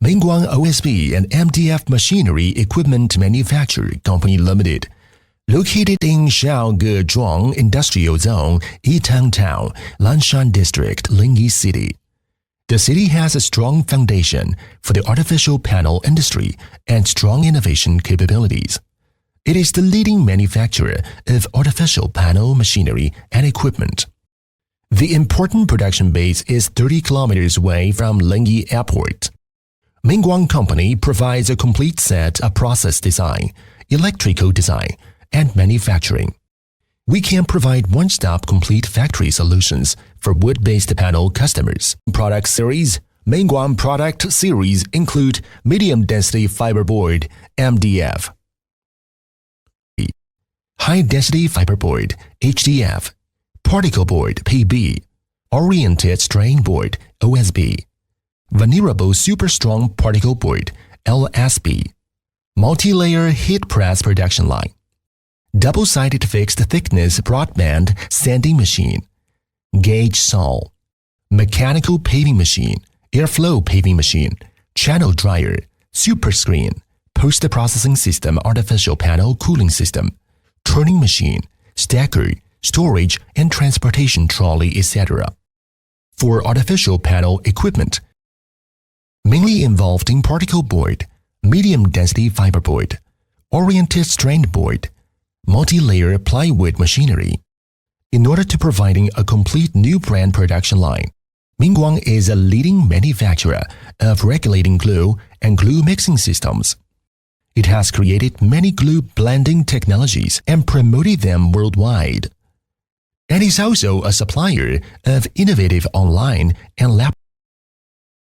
ContinuousHot and MDF Machinery Equipment Manufacturer Company Limited, located in Shaogezhuang Industrial Zone, Yitang Town, Lanshan District, Linyi City. The city has a strong foundation for the artificial panel industry and strong innovation capabilities. It is the leading manufacturer of artificial panel machinery and equipment. The important production base is 30 kilometers away from Linyi Airport. Mingguang Company provides a complete set of process design, electrical design, and manufacturing. We can provide one-stop complete factory solutions for wood-based panel customers. Product series: Mingguang product series include medium-density fiberboard (MDF), high-density fiberboard (HDF), Particleboard (PB), oriented strain board (OSB), vulnerable super strong particle board (LSB), multi-layer heat press production line, double-sided fixed thickness broadband sanding machine, gauge saw, mechanical paving machine, airflow paving machine, channel dryer, super screen, post-processing system, artificial panel cooling system, turning machine, stacker, storage and transportation trolley, etc. For artificial panel equipment, mainly involved in particle board, medium-density fiberboard, oriented strain board, multi-layer plywood machinery. In order to providing a complete new brand production line, Mingguang is a leading manufacturer of regulating glue and glue mixing systems. It has created many glue blending technologies and promoted them worldwide. And is also a supplier of innovative online and lab